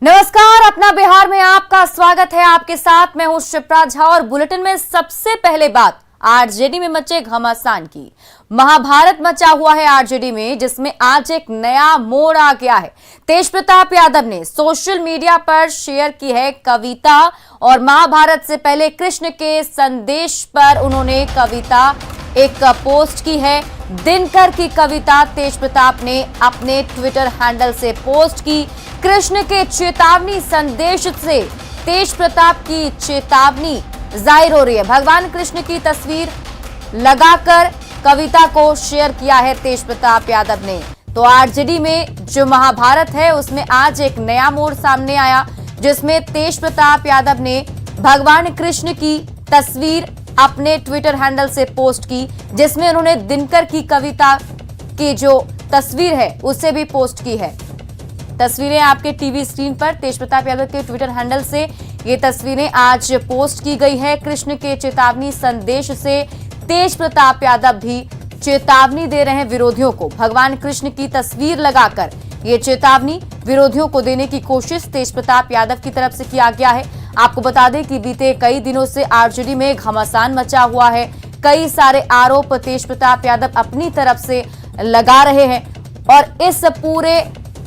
नमस्कार, अपना बिहार में आपका स्वागत है। आपके साथ मैं हूं शिप्रा झा और बुलेटिन में सबसे पहले बात आरजेडी में मचे घमासान की। महाभारत मचा हुआ है आरजेडी में, जिसमें आज एक नया मोड़ आ गया है। तेज प्रताप यादव ने सोशल मीडिया पर शेयर की है कविता और महाभारत से पहले कृष्ण के संदेश पर उन्होंने कविता एक पोस्ट की है। दिनकर की कविता तेज प्रताप ने अपने ट्विटर हैंडल से पोस्ट की। कृष्ण के चेतावनी संदेश से तेज प्रताप की चेतावनी जाहिर हो रही है। भगवान कृष्ण की तस्वीर लगाकर कविता को शेयर किया है तेज प्रताप यादव ने। तो आरजेडी में जो महाभारत है उसमें आज एक नया मोड़ सामने आया, जिसमें तेज प्रताप यादव ने भगवान कृष्ण की तस्वीर अपने ट्विटर हैंडल से पोस्ट की, जिसमें उन्होंने दिनकर की कविता की जो तस्वीर है उसे भी पोस्ट की है। तस्वीरें आपके टीवी स्क्रीन पर तेज प्रताप यादव के ट्विटर हैंडल से ये तस्वीरें आज पोस्ट की गई है। कृष्ण के चेतावनी संदेश से तेज प्रताप यादव भी चेतावनी दे रहे हैं विरोधियों को। भगवान कृष्ण की तस्वीर लगाकर ये चेतावनी विरोधियों को देने की कोशिश तेज प्रताप यादव की तरफ से किया गया है। आपको बता दें कि बीते कई दिनों से आरजेडी में घमासान मचा हुआ है। कई सारे आरोप तेज प्रताप यादव अपनी तरफ से लगा रहे हैं और इस पूरे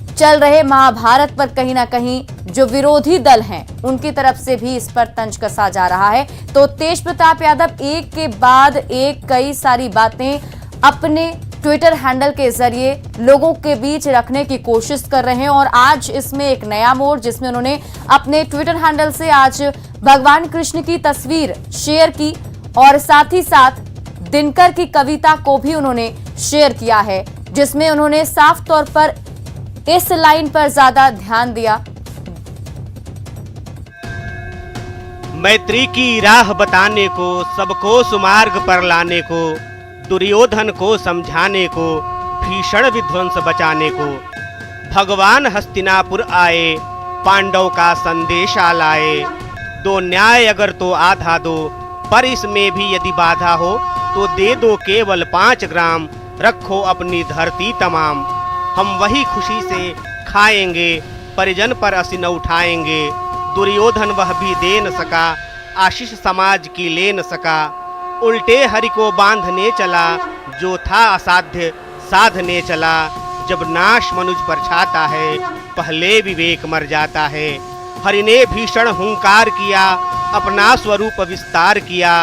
चल रहे महाभारत पर कहीं ना कहीं जो विरोधी दल हैं उनकी तरफ से भी इस पर तंज कसा जा रहा है। तो तेज प्रताप यादव एक के बाद एक कई सारी बातें अपने ट्विटर हैंडल के जरिए लोगों के बीच रखने की कोशिश कर रहे हैं और आज इसमें एक नया मोड़, जिसमें उन्होंने अपने ट्विटर हैंडल से आज भगवान कृष्ण की तस्वीर शेयर की और साथ ही साथ दिनकर की कविता को भी उन्होंने शेयर किया है, जिसमें उन्होंने साफ तौर पर इस लाइन पर ज्यादा ध्यान दिया। मैत्री की राह बताने को, सबको सुमार्ग पर लाने को, दुर्योधन को समझाने को, भीषण विध्वंस बचाने को, भगवान हस्तिनापुर आए, पांडव का संदेशा लाए। दो न्याय अगर तो आधा दो, पर इसमें भी यदि बाधा हो तो दे दो केवल 5 ग्राम, रखो अपनी धरती तमाम। हम वही खुशी से खाएंगे, परिजन पर असी न उठाएंगे। दुर्योधन वह भी दे न सका, आशीष समाज की ले न सका। उल्टे हरि को बांधने चला, जो था असाध्य साधने चला। जब नाश मनुज पर छाता है, पहले विवेक मर जाता है। हरि ने भीषण हुंकार किया, अपना स्वरूप विस्तार किया।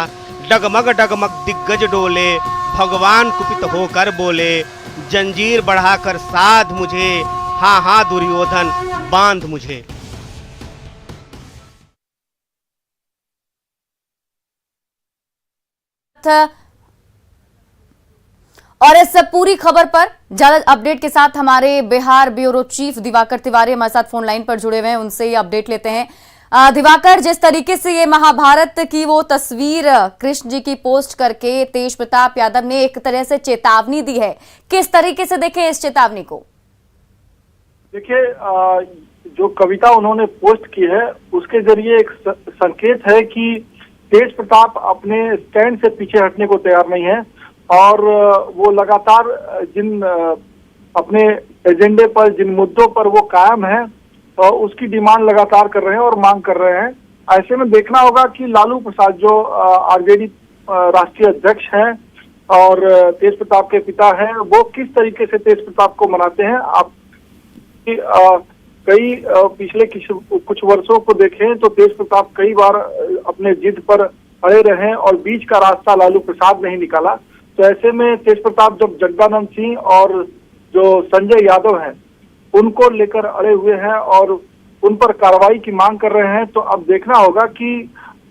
डगमग डगमग दिग्गज डोले, भगवान कुपित होकर बोले। जंजीर बढ़ाकर साध मुझे, हाँ हाँ दुर्योधन बांध मुझे। और इस पूरी खबर पर ज्यादा अपडेट के साथ हमारे बिहार ब्यूरो चीफ दिवाकर तिवारी हमारे साथ फोन लाइन पर जुड़े हुए हैं, उनसे ये अपडेट लेते हैं। दिवाकर, जिस तरीके से ये महाभारत की वो तस्वीर कृष्ण जी की पोस्ट करके तेज प्रताप यादव ने एक तरह से चेतावनी दी है, किस तरीके से देखें इस चेतावनी को? देखिए, जो कविता उन्होंने पोस्ट की है उसके जरिए एक संकेत है कि तेज प्रताप अपने स्टैंड से पीछे हटने को तैयार नहीं है और वो लगातार जिन अपने एजेंडे पर, जिन मुद्दों पर वो कायम है तो उसकी डिमांड लगातार कर रहे हैं और मांग कर रहे हैं। ऐसे में देखना होगा कि लालू प्रसाद जो आरजेडी राष्ट्रीय अध्यक्ष हैं और तेज प्रताप के पिता हैं, वो किस तरीके से तेज प्रताप को मनाते हैं। आप कई पिछले कुछ वर्षों को देखें तो तेज प्रताप कई बार अपने जिद पर अड़े रहे और बीच का रास्ता लालू प्रसाद नहीं निकाला। तो ऐसे में तेज प्रताप जब जगदानंद सिंह और जो संजय यादव हैं उनको लेकर अड़े हुए हैं और उन पर कार्रवाई की मांग कर रहे हैं, तो अब देखना होगा कि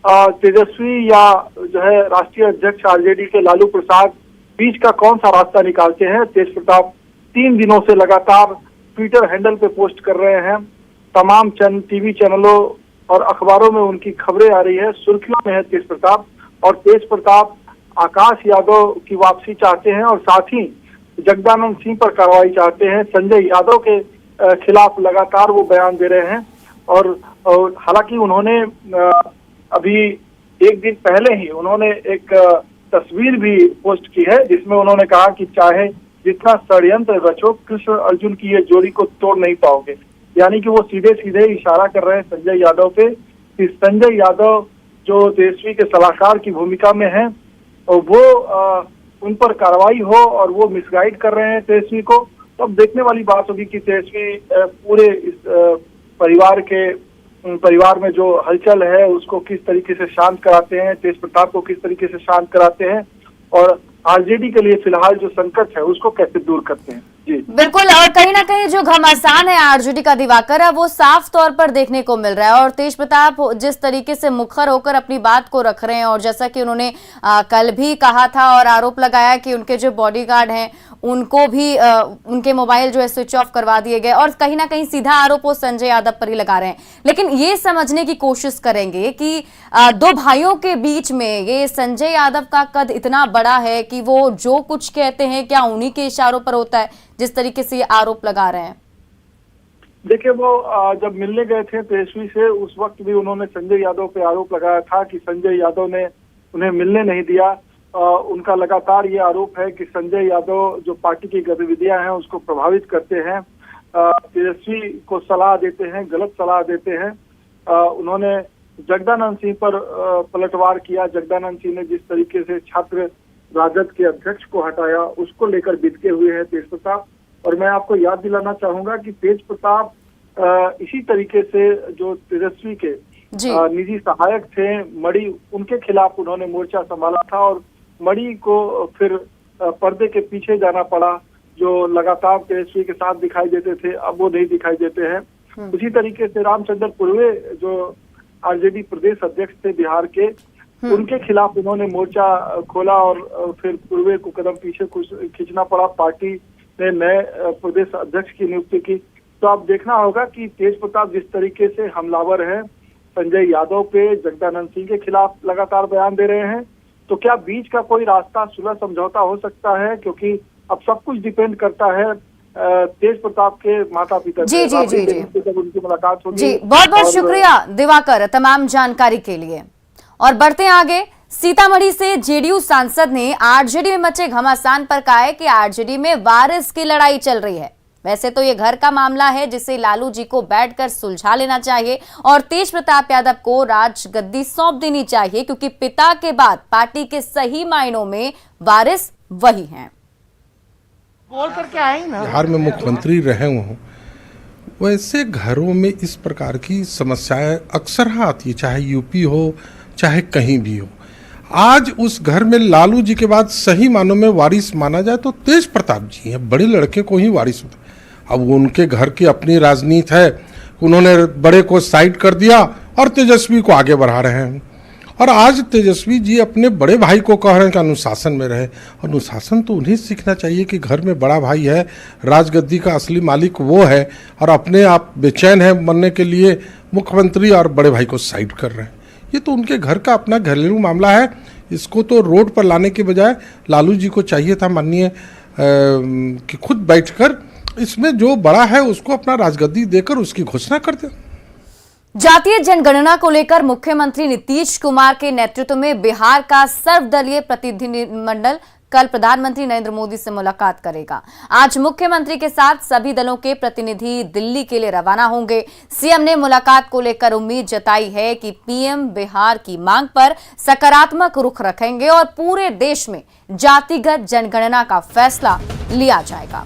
तेजस्वी या जो है राष्ट्रीय अध्यक्ष आरजेडी के लालू प्रसाद बीच का कौन सा रास्ता निकालते हैं। तेज प्रताप 3 दिनों से लगातार ट्विटर हैंडल पे पोस्ट कर रहे हैं। तमाम टीवी चैनलों और अखबारों में उनकी खबरें आ रही है, सुर्खियों में है तेज प्रताप। और तेज प्रताप आकाश यादव की वापसी चाहते हैं और साथ ही जगदानंद सिंह पर कार्रवाई चाहते हैं। संजय यादव के खिलाफ लगातार वो बयान दे रहे हैं और हालांकि उन्होंने अभी एक दिन पहले ही उन्होंने एक तस्वीर भी पोस्ट की है, जिसमें उन्होंने कहा कि चाहे जितना षड्यंत्र रचो, कृष्ण अर्जुन की ये जोड़ी को तोड़ नहीं पाओगे। यानी कि वो सीधे सीधे इशारा कर रहे हैं संजय यादव पे कि संजय यादव जो तेजस्वी के सलाहकार की भूमिका में हैं और वो उन पर कार्रवाई हो और वो मिसगाइड कर रहे हैं तेजस्वी को। तो अब देखने वाली बात होगी कि तेजस्वी पूरे इस परिवार में जो हलचल है उसको किस तरीके से शांत कराते हैं, तेज प्रताप को किस तरीके से शांत कराते हैं और आरजेडी के लिए फिलहाल जो संकट है उसको कैसे दूर करते हैं। जी बिल्कुल, और कहीं ना कहीं जो घमासान है आरजेडी का दिवाकर है वो साफ तौर पर देखने को मिल रहा है और तेज प्रताप जिस तरीके से मुखर होकर अपनी बात को रख रहे हैं और जैसा कि उन्होंने कल भी कहा था और आरोप लगाया कि उनके जो बॉडीगार्ड हैं उनको भी उनके मोबाइल जो है स्विच ऑफ करवा दिए गए और कहीं ना कहीं सीधा आरोप वो संजय यादव पर ही लगा रहे हैं। लेकिन ये समझने की कोशिश करेंगे कि दो भाइयों के बीच में ये संजय यादव का कद इतना बड़ा है कि वो जो कुछ कहते हैं क्या उन्हीं के इशारों पर होता है जिस तरीके से ये आरोप लगा रहे हैं। देखिए वो जब मिलने गए थे तेजस्वी से उस वक्त भी उन्होंने संजय यादव पे आरोप लगाया था कि संजय यादव ने उन्हें मिलने नहीं दिया। उनका लगातार ये आरोप है कि संजय यादव जो पार्टी की गतिविधियां हैं उसको प्रभावित करते हैं, तेजस्वी को सलाह देते हैं, गलत सलाह देते हैं। उन्होंने जगदानंद सिंह पर पलटवार किया। जगदानंद सिंह ने जिस तरीके से छात्र राजद के अध्यक्ष को हटाया उसको लेकर बिदके हुए हैं तेज प्रताप। और मैं आपको याद दिलाना चाहूंगा कि तेज प्रताप इसी तरीके से जो तेजस्वी के निजी सहायक थे मणि, उनके खिलाफ उन्होंने मोर्चा संभाला था और मणि को फिर पर्दे के पीछे जाना पड़ा। जो लगातार तेजस्वी के साथ दिखाई देते थे अब वो नहीं दिखाई देते हैं। उसी तरीके से रामचंद्र पूर्वे जो आरजेडी प्रदेश अध्यक्ष थे बिहार के, उनके खिलाफ उन्होंने मोर्चा खोला और फिर पूर्वे को कदम पीछे खींचना पड़ा। पार्टी ने नए प्रदेश अध्यक्ष की नियुक्ति की। तो अब देखना होगा कि तेज प्रताप जिस तरीके से हमलावर है संजय यादव पे, जगदानंद सिंह के खिलाफ लगातार बयान दे रहे हैं, तो क्या बीच का कोई रास्ता सुलह समझौता हो सकता है? क्योंकि अब सब कुछ डिपेंड करता है तेज प्रताप के माता पिता जी जी जी जी जब उनकी मुलाकात होगी। जी बहुत बहुत शुक्रिया दिवाकर तमाम जानकारी के लिए। और बढ़ते हैं आगे, सीतामढ़ी से जेडीयू सांसद ने आरजेडी में मचे घमासान पर कहा है कि आरजेडी में वारिस की लड़ाई चल रही है। वैसे तो ये घर का मामला है जिसे लालू जी को बैठकर सुलझा लेना चाहिए और तेज प्रताप यादव को राजगद्दी सौंप देनी चाहिए क्योंकि पिता के बाद पार्टी के सही मायनों में वारिस वही हैं। बोल करके आए ना, बिहार में मुख्यमंत्री रहे हूँ, वैसे घरों में इस प्रकार की समस्याएं अक्सर आती है, चाहे यूपी हो चाहे कहीं भी हो। आज उस घर में लालू जी के बाद सही मानों में वारिस माना जाए तो तेज प्रताप जी हैं, बड़े लड़के को ही वारिस होता है। अब उनके घर की अपनी राजनीति है, उन्होंने बड़े को साइड कर दिया और तेजस्वी को आगे बढ़ा रहे हैं। और आज तेजस्वी जी अपने बड़े भाई को कह रहे हैं कि अनुशासन में रहे। अनुशासन तो उन्हें सीखना चाहिए कि घर में बड़ा भाई है, राजगद्दी का असली मालिक वो है और अपने आप बेचैन है बनने के लिए मुख्यमंत्री और बड़े भाई को साइड कर रहे हैं। ये तो उनके घर का अपना घरेलू मामला है। इसको तो रोड पर लाने के बजाय लालू जी को चाहिए था माननीय कि खुद बैठकर इसमें जो बड़ा है उसको अपना राजगद्दी देकर उसकी घोषणा कर दे। जातीय जनगणना को लेकर मुख्यमंत्री नीतीश कुमार के नेतृत्व में बिहार का सर्वदलीय प्रतिनिधिमंडल कल प्रधानमंत्री नरेंद्र मोदी से मुलाकात करेगा। आज मुख्यमंत्री के साथ सभी दलों के प्रतिनिधि दिल्ली के लिए रवाना होंगे। सीएम ने मुलाकात को लेकर उम्मीद जताई है कि पीएम बिहार की मांग पर सकारात्मक रुख रखेंगे और पूरे देश में जातिगत जनगणना का फैसला लिया जाएगा।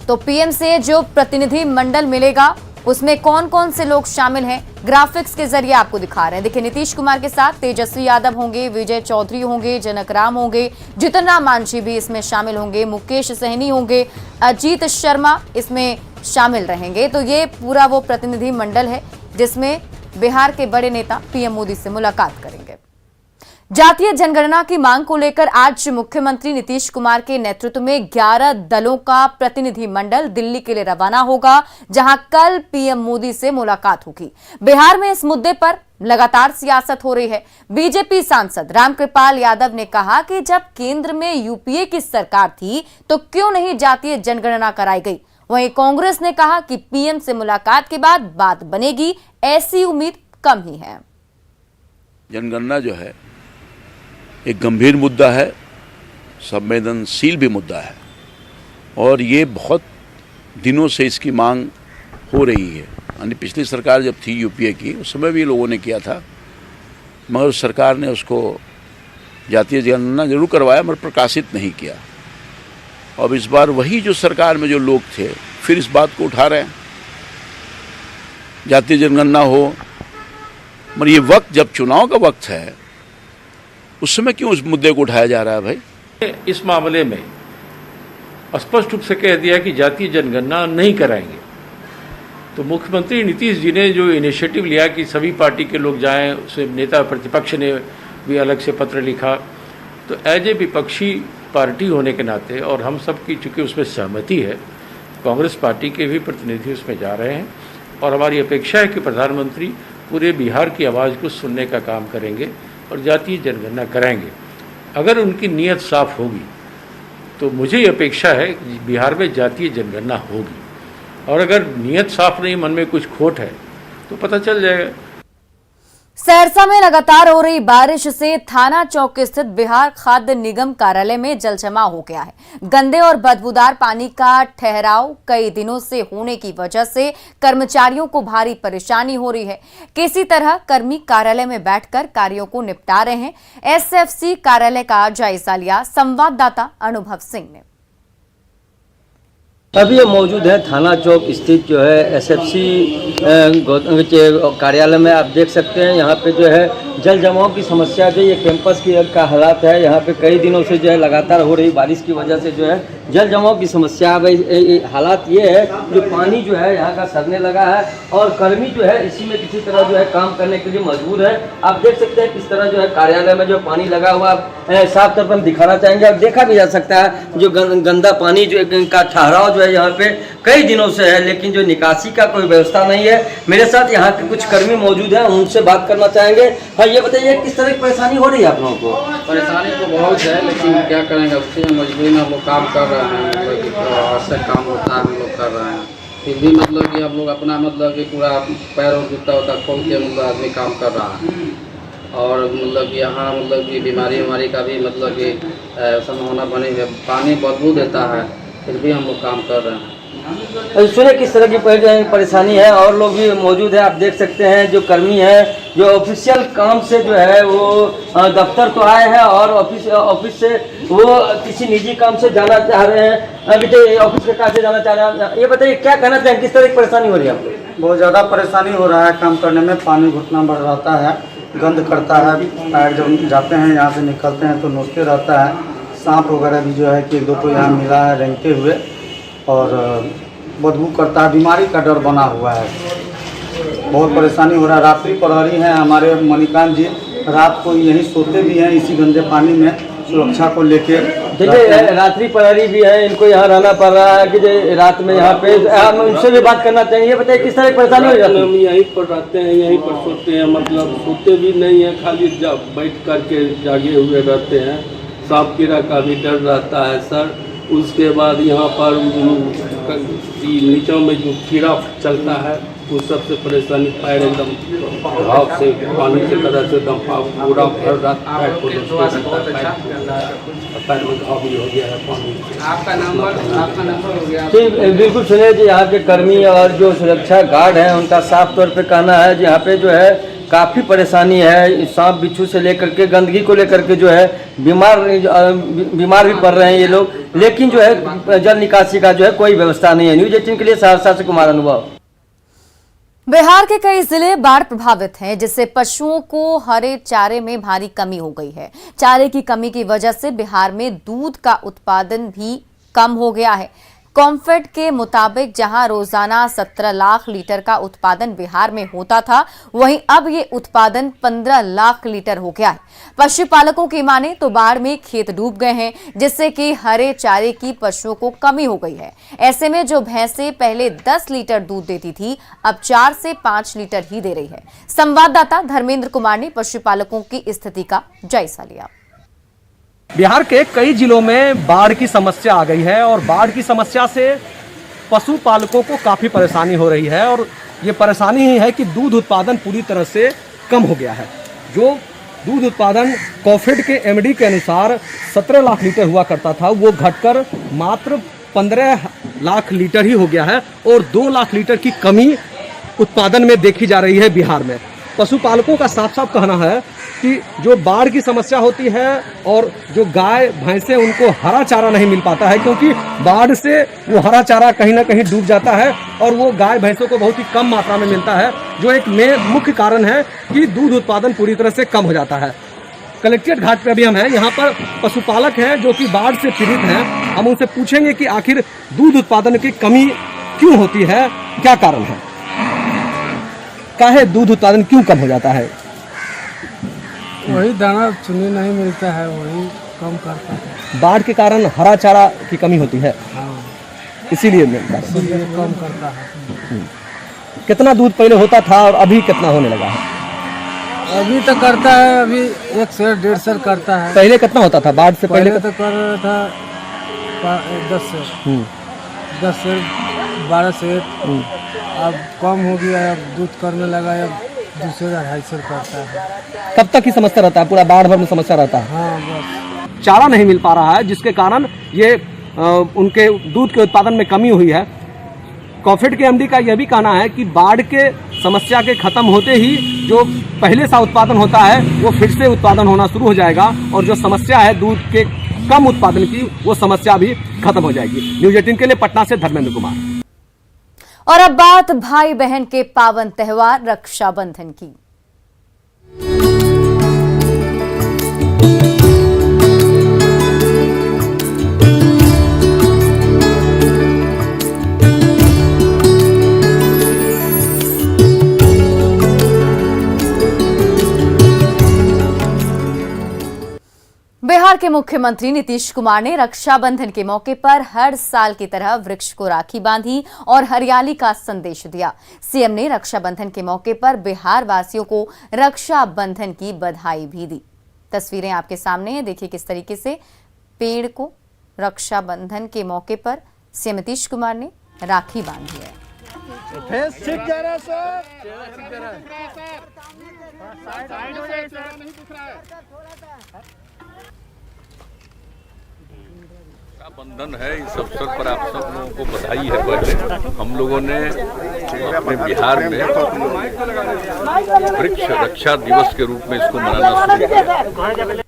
तो पीएम से जो प्रतिनिधि मंडल मिलेगा उसमें कौन कौन से लोग शामिल हैं, ग्राफिक्स के जरिए आपको दिखा रहे हैं। देखिए, नीतीश कुमार के साथ तेजस्वी यादव होंगे, विजय चौधरी होंगे, जनक राम होंगे, जितन राम मांझी भी इसमें शामिल होंगे, मुकेश सहनी होंगे, अजीत शर्मा इसमें शामिल रहेंगे। तो ये पूरा वो प्रतिनिधि मंडल है जिसमें बिहार के बड़े नेता पीएम मोदी से मुलाकात करेंगे। जातीय जनगणना की मांग को लेकर आज मुख्यमंत्री नीतीश कुमार के नेतृत्व में 11 दलों का प्रतिनिधि मंडल दिल्ली के लिए रवाना होगा, जहां कल पीएम मोदी से मुलाकात होगी। बिहार में इस मुद्दे पर लगातार सियासत हो रही है। बीजेपी सांसद रामकृपाल यादव ने कहा कि जब केंद्र में यूपीए की सरकार थी तो क्यों नहीं जातीय जनगणना कराई गई। वहीं कांग्रेस ने कहा कि पीएम से मुलाकात के बाद बात बनेगी, ऐसी उम्मीद कम ही है। जनगणना जो है एक गंभीर मुद्दा है, संवेदनशील भी मुद्दा है और ये बहुत दिनों से इसकी मांग हो रही है। यानी पिछली सरकार जब थी यूपीए की, उस समय भी लोगों ने किया था, मगर उस सरकार ने उसको जातीय जनगणना जरूर करवाया मगर प्रकाशित नहीं किया। अब इस बार वही जो सरकार में जो लोग थे फिर इस बात को उठा रहे हैं, जातीय जनगणना हो। मगर ये वक्त जब चुनाव का वक्त है, उस समय क्यों उस मुद्दे को उठाया जा रहा है भाई? इस मामले में स्पष्ट रूप से कह दिया कि जातीय जनगणना नहीं कराएंगे। तो मुख्यमंत्री नीतीश जी ने जो इनिशिएटिव लिया कि सभी पार्टी के लोग जाएं, उसे नेता प्रतिपक्ष ने भी अलग से पत्र लिखा। तो एज ए विपक्षी पार्टी होने के नाते और हम सब की चूँकि उसमें सहमति है, कांग्रेस पार्टी के भी प्रतिनिधि उसमें जा रहे हैं और हमारी अपेक्षा है कि प्रधानमंत्री पूरे बिहार की आवाज़ को सुनने का काम करेंगे और जातीय जनगणना कराएंगे। अगर उनकी नीयत साफ होगी तो मुझे ये अपेक्षा है कि बिहार में जातीय जनगणना होगी, और अगर नीयत साफ नहीं, मन में कुछ खोट है तो पता चल जाएगा। सहरसा में लगातार हो रही बारिश से थाना चौक स्थित बिहार खाद्य निगम कार्यालय में जलजमाव हो गया है। गंदे और बदबूदार पानी का ठहराव कई दिनों से होने की वजह से कर्मचारियों को भारी परेशानी हो रही है। किसी तरह कर्मी कार्यालय में बैठकर कार्यों को निपटा रहे हैं। एसएफसी कार्यालय का जायजा लिया संवाददाता अनुभव सिंह ने। अभी ये मौजूद है थाना चौक स्थित जो है एसएफसी कार्यालय में। आप देख सकते हैं यहाँ पे जो है जल जमाव की समस्या जो ये कैंपस की का हालात है। यहाँ पे कई दिनों से जो है लगातार हो रही बारिश की वजह से जो है जल जमाव की समस्या। हालात ये है जो पानी जो है यहाँ का सड़ने लगा है और कर्मी जो है इसी में किसी तरह जो है काम करने के लिए मजबूर है। आप देख सकते हैं किस तरह जो है कार्यालय में जो पानी लगा हुआ साफ तौर पर हम दिखाना चाहेंगे। अब देखा भी जा सकता है जो गंदा पानी जो का ठहराव जो है यहाँ पे कई दिनों से है, लेकिन जो निकासी का कोई व्यवस्था नहीं है। मेरे साथ यहाँ के कुछ कर्मी मौजूद हैं, उनसे बात करना चाहेंगे। हाँ, ये बताइए किस तरह की परेशानी हो रही है आप लोगों को? परेशानी तो बहुत है, लेकिन क्या करेंगे, उससे मजबूरी में हम लोग काम कर रहे हैं। मतलब कि आवश्यक काम होता है, हम लोग कर रहे हैं। फिर भी मतलब कि हम लोग अपना मतलब कि पूरा पैर और जूता होता खोल के मतलब आदमी काम कर रहा है। और मतलब कि यहाँ मतलब कि बीमारी का भी मतलब कि संभावना बनी है। पानी बदबू देता है, फिर भी हम लोग काम कर रहे हैं। सुने किस तरह की परेशानी है। और लोग भी मौजूद हैं, आप देख सकते हैं जो कर्मी हैं जो ऑफिशियल काम से जो है वो दफ्तर तो आए हैं और ऑफिस से वो किसी निजी काम से जाना चाह रहे हैं। अभी ऑफिस के काम से जाना चाह रहे हैं। ये बताइए क्या कहना चाहेंगे, किस तरह की परेशानी हो रही है आपको? बहुत ज़्यादा परेशानी हो रहा है काम करने में। पानी घुटना बढ़ जाता है, गंद करता है, पैर जब जाते हैं यहाँ से निकलते हैं तो नोचते रहता है। सांप वगैरह भी जो है कि 1-2 तो यहाँ मिला है रेंगते हुए, और बदबू करता है। बीमारी का डर बना हुआ है, बहुत परेशानी हो रहा है। रात्रि प्रहरी हैं हमारे मणिकांत जी, रात को यहीं सोते भी हैं इसी गंदे पानी में, सुरक्षा को लेके। देखिए रात्रि प्रहरी भी है, इनको यहाँ रहना पड़ रहा है कि रात में यहाँ पे। हम उनसे भी बात करना चाहिए। बताइए किस तरह की परेशानी हो जाती है? हम यहीं पर रहते हैं, यहीं पर सोते हैं, मतलब सोते भी नहीं है, खाली बैठ करके जागे हुए रहते हैं। सांप कीड़ा का भी डर रहता है सर। उसके बाद यहाँ पर नीचों में जो कीड़ा चलता है उस सबसे परेशानी, पैर एकदम घाव से पानी की तरह से एकदम पूरा भर रात पैर को पैर में घाव भी हो गया है पानी। आपका नंबर हो गया। ठीक, बिल्कुल सुनिए जी, यहाँ के कर्मी और जो सुरक्षा गार्ड हैं उनका साफ तौर पे कहना है कि यहाँ पे जो है काफ़ी परेशानी है। सांप बिच्छू से लेकर के गंदगी को लेकर के जो है बीमार भी पड़ रहे हैं ये लोग, लेकिन जो है जल निकासी का जो है कोई व्यवस्था नहीं है। न्यूज़ 18 के लिए सहरसा से कुमार अनुभव। बिहार के कई जिले बाढ़ प्रभावित हैं, जिससे पशुओं को हरे चारे में भारी कमी हो गई है। चारे की कमी की वजह से बिहार में दूध का उत्पादन भी कम हो गया है। कॉम्फेड के मुताबिक जहां रोजाना 17 लाख लीटर का उत्पादन बिहार में होता था, वहीं अब ये उत्पादन 15 लाख लीटर हो गया है। पशुपालकों की माने तो बाढ़ में खेत डूब गए हैं, जिससे कि हरे चारे की पशुओं को कमी हो गई है। ऐसे में जो भैंसें पहले 10 लीटर दूध देती थी, अब 4 से 5 लीटर ही दे रही है। संवाददाता धर्मेंद्र कुमार ने पशुपालकों की स्थिति का जायजा लिया। बिहार के कई जिलों में बाढ़ की समस्या आ गई है और बाढ़ की समस्या से पशुपालकों को काफ़ी परेशानी हो रही है। और ये परेशानी ही है कि दूध उत्पादन पूरी तरह से कम हो गया है। जो दूध उत्पादन कॉम्फेड के एमडी के अनुसार 17 लाख लीटर हुआ करता था, वो घटकर मात्र 15 लाख लीटर ही हो गया है और 2 लाख लीटर की कमी उत्पादन में देखी जा रही है बिहार में। पशुपालकों का साफ साफ कहना है कि जो बाढ़ की समस्या होती है और जो गाय भैंसे उनको हरा चारा नहीं मिल पाता है, क्योंकि बाढ़ से वो हरा चारा कहीं ना कहीं डूब जाता है और वो गाय भैंसों को बहुत ही कम मात्रा में मिलता है, जो एक मुख्य कारण है कि दूध उत्पादन पूरी तरह से कम हो जाता है। कलेक्ट्रेट घाट पे अभी हम हैं, यहाँ पर पशुपालक हैं जो कि बाढ़ से पीड़ित हैं। हम उनसे पूछेंगे कि आखिर दूध उत्पादन की कमी क्यों होती है, क्या कारण है, काहे दूध उत्पादन क्यों कम हो जाता है? वही दाना चुनी नहीं मिलता है, वही कम करता है। बाढ़ के कारण हरा चारा की कमी होती है, इसीलिए इसीलिए कम करता है। कितना दूध पहले होता था और अभी कितना होने लगा है? अभी तो करता है, अभी 1 सेर 1.5 सेर करता है। पहले कितना होता था बाढ़ से पहले? तो कर रहा था 10 सेर, 10 सेर 12 सेर। अब कम हो गया, अब दूध करने लगा, अब 2 सेर 2.5 सेर करता है। कब तक की समस्या रहता है? पूरा बाढ़ भर में समस्या रहता है। हाँ, बस चारा नहीं मिल पा रहा है, जिसके कारण ये उनके दूध के उत्पादन में कमी हुई है। कॉफेड के एमडी का यह भी कहना है कि बाढ़ के समस्या के खत्म होते ही जो पहले सा उत्पादन होता है वो फिर से उत्पादन होना शुरू हो जाएगा और जो समस्या है दूध के कम उत्पादन की, वो समस्या भी खत्म हो जाएगी। न्यूज 18 के लिए पटना से धर्मेंद्र कुमार। और अब बात भाई बहन के पावन त्योहार रक्षाबंधन की। बिहार के मुख्यमंत्री नीतीश कुमार ने रक्षाबंधन के मौके पर हर साल की तरह वृक्ष को राखी बांधी और हरियाली का संदेश दिया। सीएम ने रक्षाबंधन के मौके पर बिहार वासियों को रक्षाबंधन की बधाई भी दी। तस्वीरें आपके सामने हैं, देखिए किस तरीके से पेड़ को रक्षाबंधन के मौके पर सीएम नीतीश कुमार ने राखी बांधी है। बंधन है, इस अवसर पर आप सब लोगों को बधाई है। पहले हम लोगों ने अपने बिहार में वृक्ष रक्षा दिवस के रूप में इसको मनाना शुरू किया।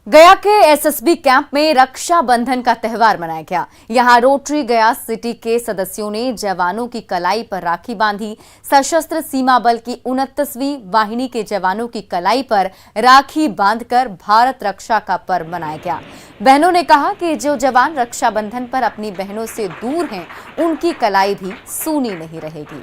गया के एसएसबी कैंप में रक्षाबंधन का त्योहार मनाया गया। यहां रोटरी गया सिटी के सदस्यों ने जवानों की कलाई पर राखी बांधी। सशस्त्र सीमा बल की 29वीं वाहिनी के जवानों की कलाई पर राखी बांधकर भारत रक्षा का पर्व मनाया गया। बहनों ने कहा कि जो जवान रक्षाबंधन पर अपनी बहनों से दूर हैं, उनकी कलाई भी सूनी नहीं रहेगी।